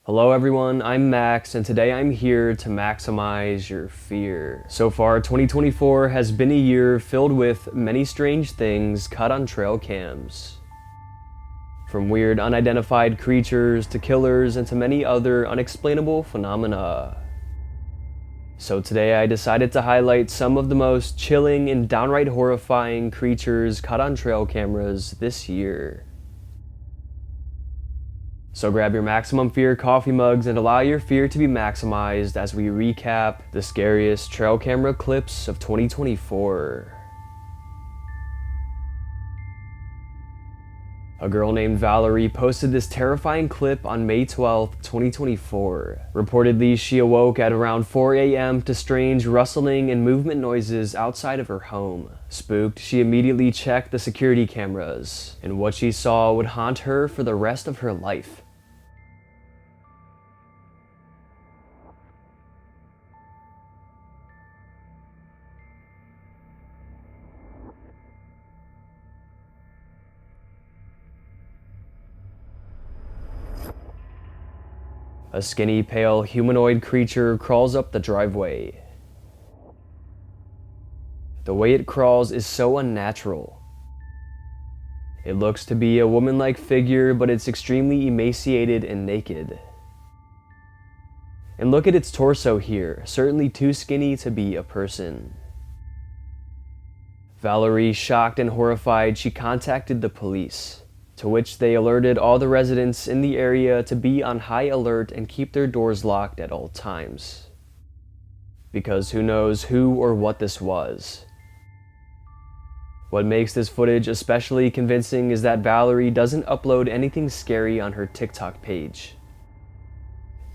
Hello everyone, I'm Max, and today I'm here to maximize your fear. So far, 2024 has been a year filled with many strange things caught on trail cams. From weird unidentified creatures to killers and to many other unexplainable phenomena. So today I decided to highlight some of the most chilling and downright horrifying creatures caught on trail cameras this year. So grab your maximum fear coffee mugs and allow your fear to be maximized as we recap the scariest trail camera clips of 2024. A girl named Valerie posted this terrifying clip on May 12, 2024. Reportedly, she awoke at around 4 a.m. to strange rustling and movement noises outside of her home. Spooked, she immediately checked the security cameras, and what she saw would haunt her for the rest of her life. A skinny, pale, humanoid creature crawls up the driveway. The way it crawls is so unnatural. It looks to be a woman-like figure, but it's extremely emaciated and naked. And look at its torso here, certainly too skinny to be a person. Valerie, shocked and horrified, she contacted the police, to which they alerted all the residents in the area to be on high alert and keep their doors locked at all times. Because who knows who or what this was. What makes this footage especially convincing is that Valerie doesn't upload anything scary on her TikTok page.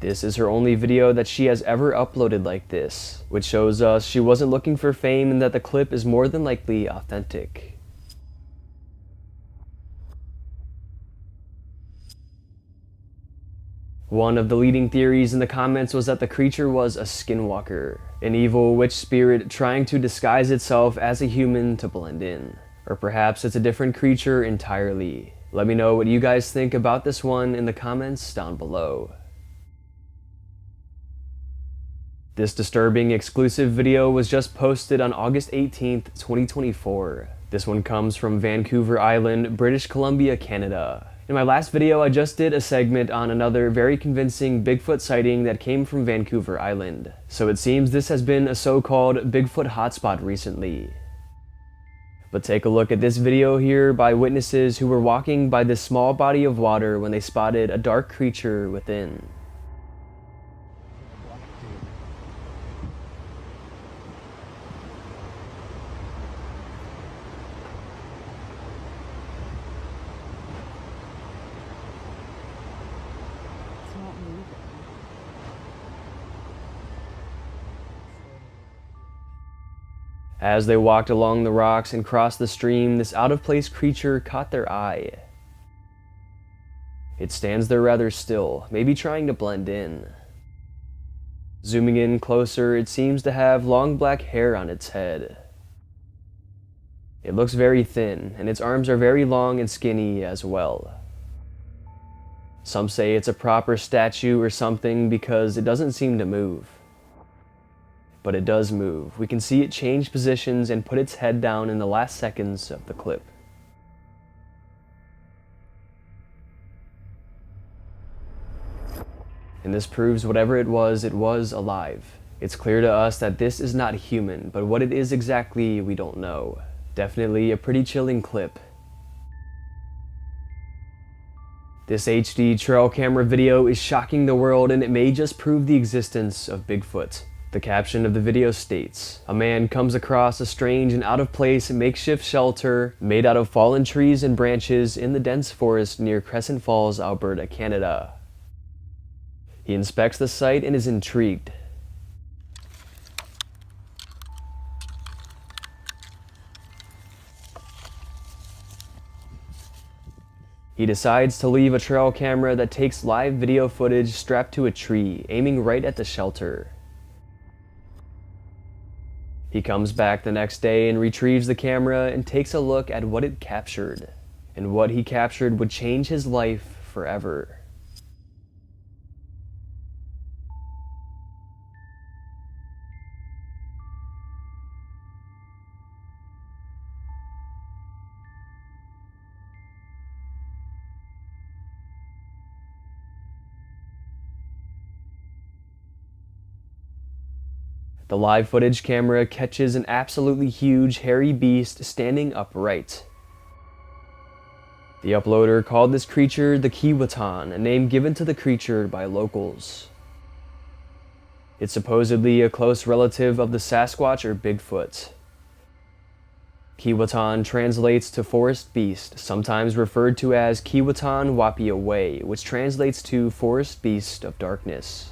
This is her only video that she has ever uploaded like this, which shows us she wasn't looking for fame and that the clip is more than likely authentic. One of the leading theories in the comments was that the creature was a skinwalker, an evil witch spirit trying to disguise itself as a human to blend in. Or perhaps it's a different creature entirely. Let me know what you guys think about this one in the comments down below. This disturbing exclusive video was just posted on August 18th, 2024. This one comes from Vancouver Island, British Columbia, Canada. In my last video, I just did a segment on another very convincing Bigfoot sighting that came from Vancouver Island. So it seems this has been a so-called Bigfoot hotspot recently. But take a look at this video here by witnesses who were walking by this small body of water when they spotted a dark creature within. As they walked along the rocks and crossed the stream, this out-of-place creature caught their eye. It stands there rather still, maybe trying to blend in. Zooming in closer, it seems to have long black hair on its head. It looks very thin, and its arms are very long and skinny as well. Some say it's a proper statue or something because it doesn't seem to move. But it does move. We can see it change positions and put its head down in the last seconds of the clip. And this proves whatever it was alive. It's clear to us that this is not human, but what it is exactly, we don't know. Definitely a pretty chilling clip. This HD trail camera video is shocking the world, and it may just prove the existence of Bigfoot. The caption of the video states, "A man comes across a strange and out-of-place makeshift shelter made out of fallen trees and branches in the dense forest near Crescent Falls, Alberta, Canada. He inspects the site and is intrigued. He decides to leave a trail camera that takes live video footage strapped to a tree, aiming right at the shelter. He comes back the next day and retrieves the camera and takes a look at what it captured. And what he captured would change his life forever. The live footage camera catches an absolutely huge hairy beast standing upright. The uploader called this creature the Kiwatan, a name given to the creature by locals. It's supposedly a close relative of the Sasquatch or Bigfoot. Kiwatan translates to forest beast, sometimes referred to as Kiwatan Wapiaway, which translates to forest beast of darkness.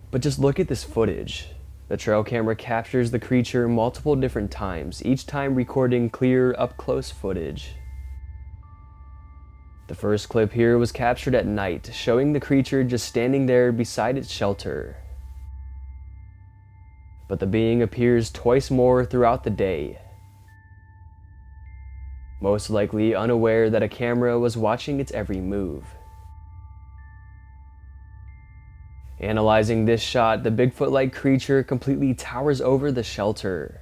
But just look at this footage. The trail camera captures the creature multiple different times, each time recording clear, up-close footage. The first clip here was captured at night, showing the creature just standing there beside its shelter. But the being appears twice more throughout the day, most likely unaware that a camera was watching its every move. Analyzing this shot, the Bigfoot-like creature completely towers over the shelter.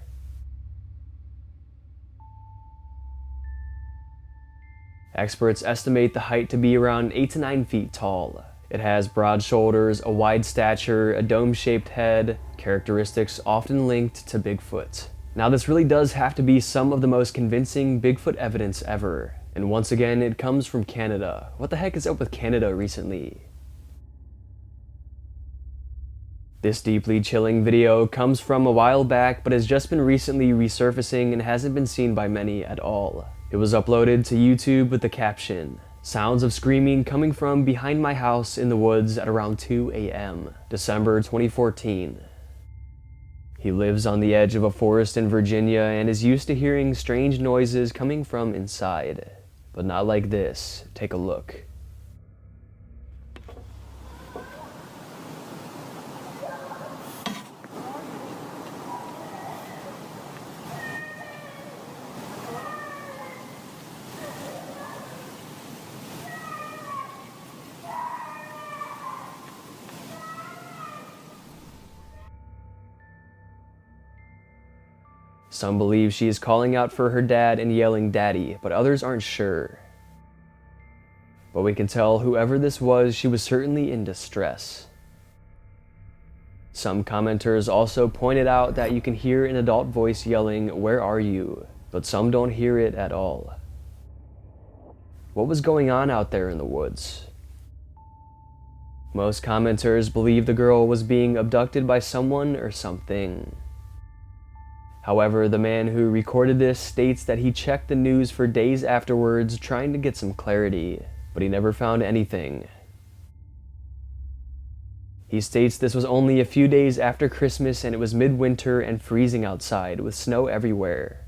Experts estimate the height to be around 8 to 9 feet tall. It has broad shoulders, a wide stature, a dome-shaped head, characteristics often linked to Bigfoot. Now this really does have to be some of the most convincing Bigfoot evidence ever. And once again, it comes from Canada. What the heck is up with Canada recently? This deeply chilling video comes from a while back, but has just been recently resurfacing and hasn't been seen by many at all. It was uploaded to YouTube with the caption, "Sounds of screaming coming from behind my house in the woods at around 2 a.m. December 2014. He lives on the edge of a forest in Virginia and is used to hearing strange noises coming from inside. But not like this. Take a look." Some believe she is calling out for her dad and yelling "Daddy," but others aren't sure. But we can tell whoever this was, she was certainly in distress. Some commenters also pointed out that you can hear an adult voice yelling, "Where are you?" but some don't hear it at all. What was going on out there in the woods? Most commenters believe the girl was being abducted by someone or something. However, the man who recorded this states that he checked the news for days afterwards trying to get some clarity, but he never found anything. He states this was only a few days after Christmas and it was midwinter and freezing outside with snow everywhere.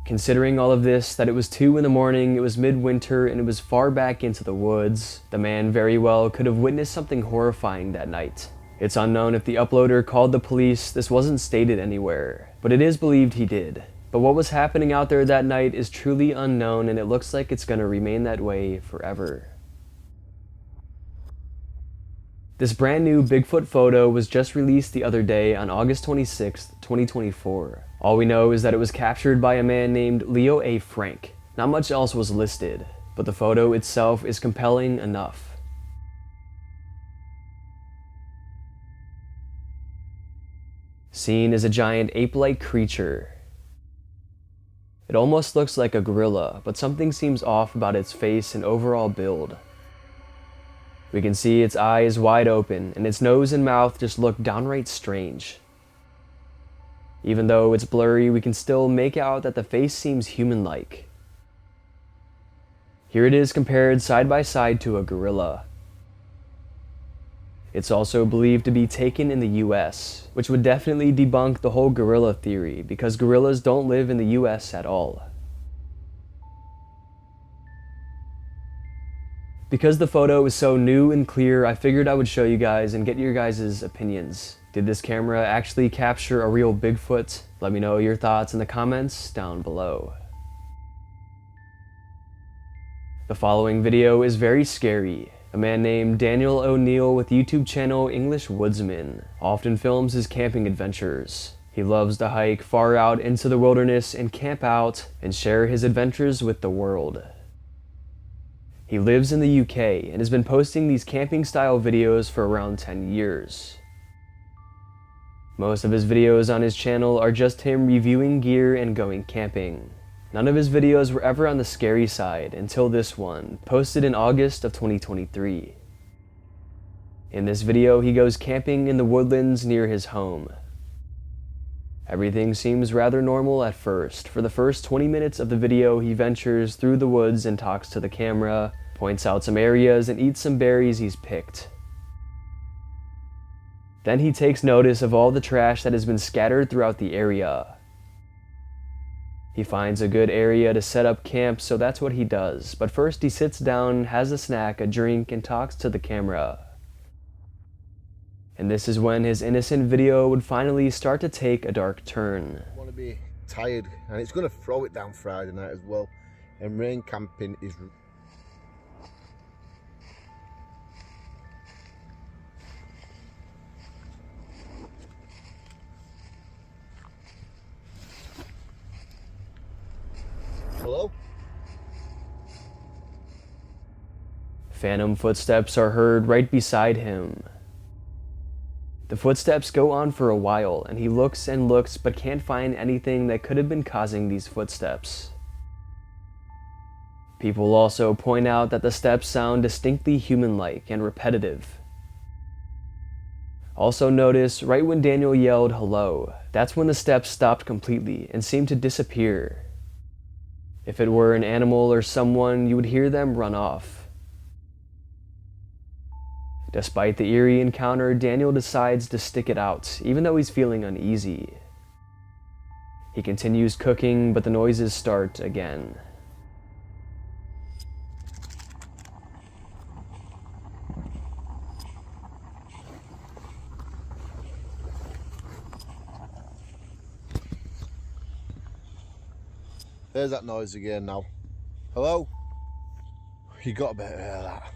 Considering all of this, that it was 2 in the morning, it was midwinter, and it was far back into the woods, the man very well could have witnessed something horrifying that night. It's unknown if the uploader called the police, this wasn't stated anywhere, but it is believed he did. But what was happening out there that night is truly unknown, and it looks like it's gonna remain that way forever. This brand new Bigfoot photo was just released the other day on August 26th, 2024. All we know is that it was captured by a man named Leo A. Frank. Not much else was listed, but the photo itself is compelling enough. Seen as a giant ape-like creature. It almost looks like a gorilla, but something seems off about its face and overall build. We can see its eyes wide open, and its nose and mouth just look downright strange. Even though it's blurry, we can still make out that the face seems human-like. Here it is compared side by side to a gorilla. It's also believed to be taken in the US, which would definitely debunk the whole gorilla theory, because gorillas don't live in the US at all. Because the photo is so new and clear, I figured I would show you guys and get your guys' opinions. Did this camera actually capture a real Bigfoot? Let me know your thoughts in the comments down below. The following video is very scary. A man named Daniel O'Neill with YouTube channel English Woodsman often films his camping adventures. He loves to hike far out into the wilderness and camp out and share his adventures with the world. He lives in the UK and has been posting these camping-style videos for around 10 years. Most of his videos on his channel are just him reviewing gear and going camping. None of his videos were ever on the scary side until this one, posted in August of 2023. In this video, he goes camping in the woodlands near his home. Everything seems rather normal at first. For the first 20 minutes of the video, he ventures through the woods and talks to the camera, points out some areas, and eats some berries he's picked. Then he takes notice of all the trash that has been scattered throughout the area. He finds a good area to set up camp, so that's what he does. But first he sits down, has a snack, a drink, and talks to the camera. And this is when his innocent video would finally start to take a dark turn. I want to be tired, and it's going to throw it down Friday night as well. And rain camping is... Hello? Phantom footsteps are heard right beside him. The footsteps go on for a while, and he looks and looks but can't find anything that could have been causing these footsteps. People also point out that the steps sound distinctly human-like and repetitive. Also notice, right when Daniel yelled hello, that's when the steps stopped completely and seemed to disappear. If it were an animal or someone, you would hear them run off. Despite the eerie encounter, Daniel decides to stick it out, even though he's feeling uneasy. He continues cooking, but the noises start again. There's that noise again now. Hello? You got a bit of that.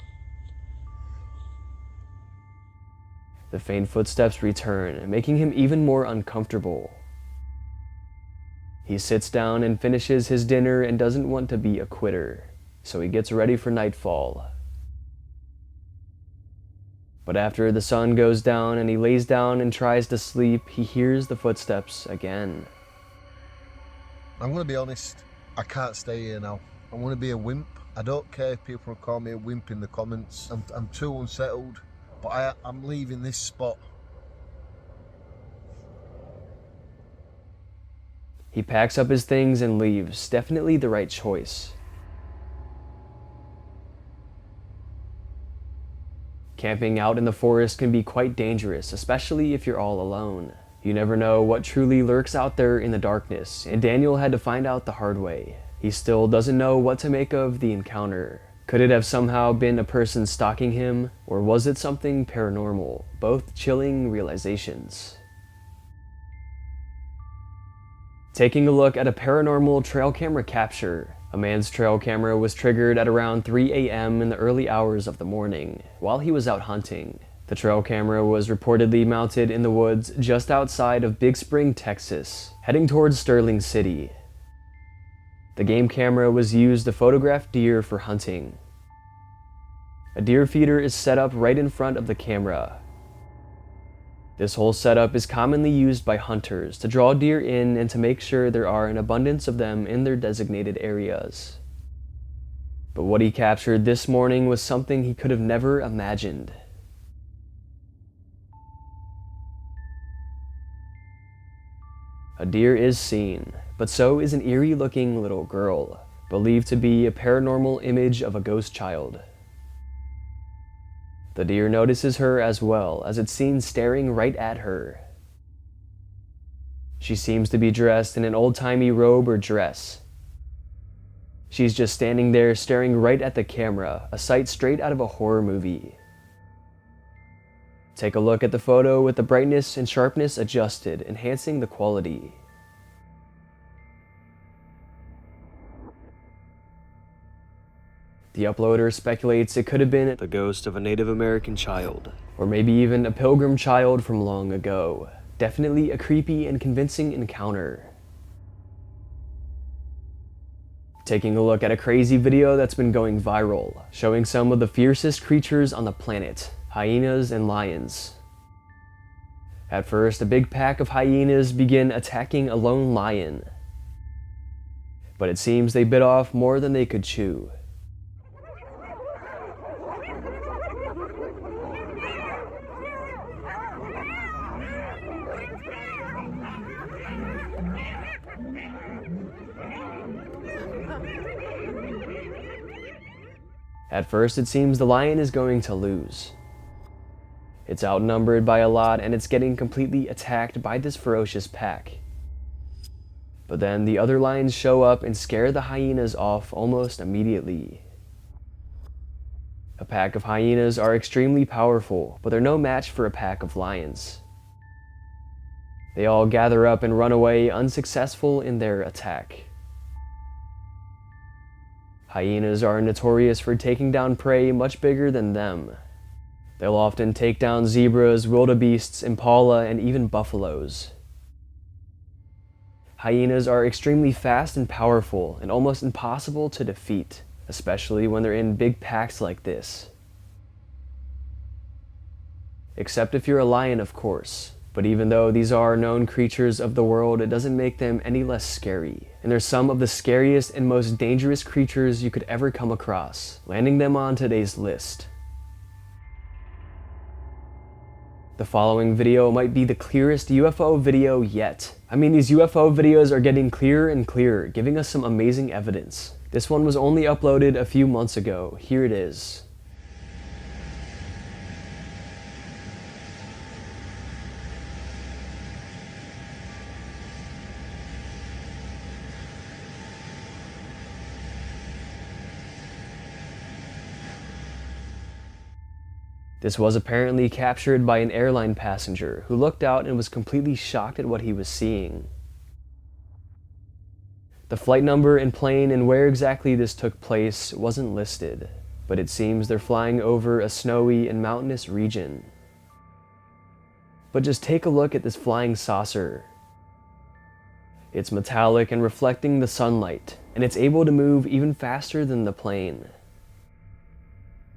The faint footsteps return, making him even more uncomfortable. He sits down and finishes his dinner and doesn't want to be a quitter, so he gets ready for nightfall. But after the sun goes down and he lays down and tries to sleep, he hears the footsteps again. I'm going to be honest, I can't stay here now. I want to be a wimp. I don't care if people call me a wimp in the comments. I'm too unsettled. But I'm leaving this spot. He packs up his things and leaves, definitely the right choice. Camping out in the forest can be quite dangerous, especially if you're all alone. You never know what truly lurks out there in the darkness, and Daniel had to find out the hard way. He still doesn't know what to make of the encounter. Could it have somehow been a person stalking him, or was it something paranormal? Both chilling realizations. Taking a look at a paranormal trail camera capture. A man's trail camera was triggered at around 3 a.m. in the early hours of the morning, while he was out hunting. The trail camera was reportedly mounted in the woods just outside of Big Spring, Texas, heading towards Sterling City. The game camera was used to photograph deer for hunting. A deer feeder is set up right in front of the camera. This whole setup is commonly used by hunters to draw deer in and to make sure there are an abundance of them in their designated areas. But what he captured this morning was something he could have never imagined. A deer is seen, but so is an eerie-looking little girl, believed to be a paranormal image of a ghost child. The deer notices her as well, as it's seen staring right at her. She seems to be dressed in an old-timey robe or dress. She's just standing there staring right at the camera, a sight straight out of a horror movie. Take a look at the photo with the brightness and sharpness adjusted, enhancing the quality. The uploader speculates it could have been the ghost of a Native American child, or maybe even a pilgrim child from long ago. Definitely a creepy and convincing encounter. Taking a look at a crazy video that's been going viral, showing some of the fiercest creatures on the planet, hyenas and lions. At first, a big pack of hyenas begin attacking a lone lion, but it seems they bit off more than they could chew. At first, it seems the lion is going to lose. It's outnumbered by a lot and it's getting completely attacked by this ferocious pack. But then the other lions show up and scare the hyenas off almost immediately. A pack of hyenas are extremely powerful, but they're no match for a pack of lions. They all gather up and run away unsuccessful in their attack. Hyenas are notorious for taking down prey much bigger than them. They'll often take down zebras, wildebeests, impala, and even buffaloes. Hyenas are extremely fast and powerful and almost impossible to defeat, especially when they're in big packs like this. Except if you're a lion, of course. But even though these are known creatures of the world, it doesn't make them any less scary. And they're some of the scariest and most dangerous creatures you could ever come across, landing them on today's list. The following video might be the clearest UFO video yet. I mean, these UFO videos are getting clearer and clearer, giving us some amazing evidence. This one was only uploaded a few months ago. Here it is. This was apparently captured by an airline passenger who looked out and was completely shocked at what he was seeing. The flight number and plane and where exactly this took place wasn't listed, but it seems they're flying over a snowy and mountainous region. But just take a look at this flying saucer. It's metallic and reflecting the sunlight, and it's able to move even faster than the plane.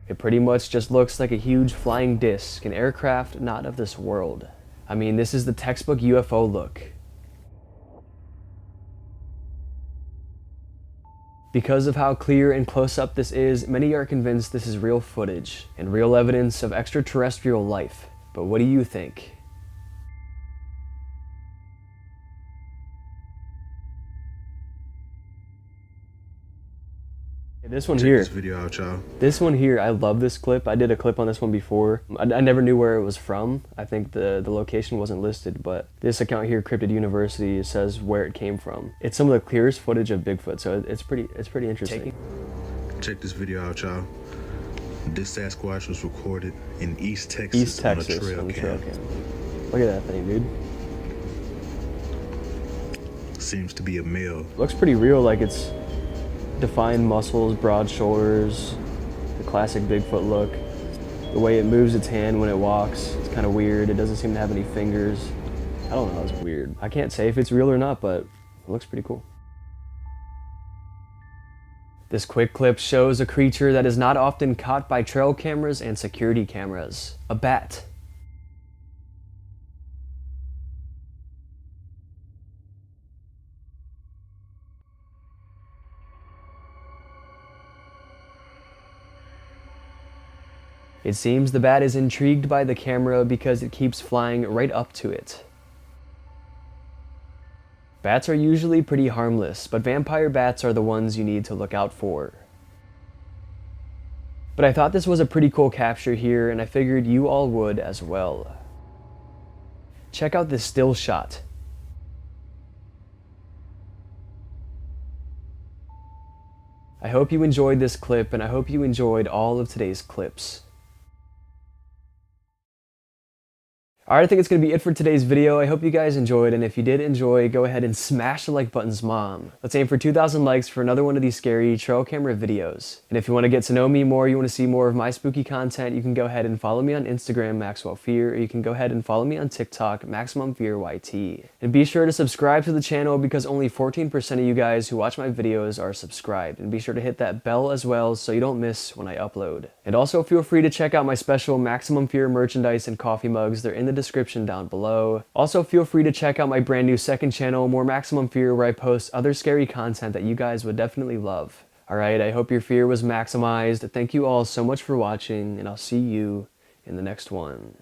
It pretty much just looks like a huge flying disc, an aircraft not of this world. I mean, this is the textbook UFO look. Because of how clear and close up this is, many are convinced this is real footage and real evidence of extraterrestrial life. But what do you think? This one here. Check this video out, y'all. This one here, I love this clip. I did a clip on this one before. I never knew where it was from. I think the location wasn't listed, but this account here, Cryptid University, says where it came from. It's some of the clearest footage of Bigfoot, so it's pretty interesting. Check this video out, y'all. This Sasquatch was recorded in East Texas, on a trail cam. Look at that thing, dude. Seems to be a male. Looks pretty real, like it's defined muscles, broad shoulders, the classic Bigfoot look. The way it moves its hand when it walks, it's kind of weird. It doesn't seem to have any fingers. I don't know, it's weird. I can't say if it's real or not, but it looks pretty cool. This quick clip shows a creature that is not often caught by trail cameras and security cameras. A bat. It seems the bat is intrigued by the camera because it keeps flying right up to it. Bats are usually pretty harmless, but vampire bats are the ones you need to look out for. But I thought this was a pretty cool capture here, and I figured you all would as well. Check out this still shot. I hope you enjoyed this clip, and I hope you enjoyed all of today's clips. Alright, I think it's going to be it for today's video. I hope you guys enjoyed, and if you did enjoy, go ahead and smash the like buttons, mom. Let's aim for 2,000 likes for another one of these scary trail camera videos. And if you want to get to know me more, you want to see more of my spooky content, you can go ahead and follow me on Instagram, Maxwell Fear, or you can go ahead and follow me on TikTok, Maximum Fear YT. And be sure to subscribe to the channel because only 14% of you guys who watch my videos are subscribed. And be sure to hit that bell as well so you don't miss when I upload. And also feel free to check out my special Maximum Fear merchandise and coffee mugs. They're in the description down below. Also feel free to check out my brand new second channel, More Maximum Fear, where I post other scary content that you guys would definitely love. Alright, I hope your fear was maximized. Thank you all so much for watching, and I'll see you in the next one.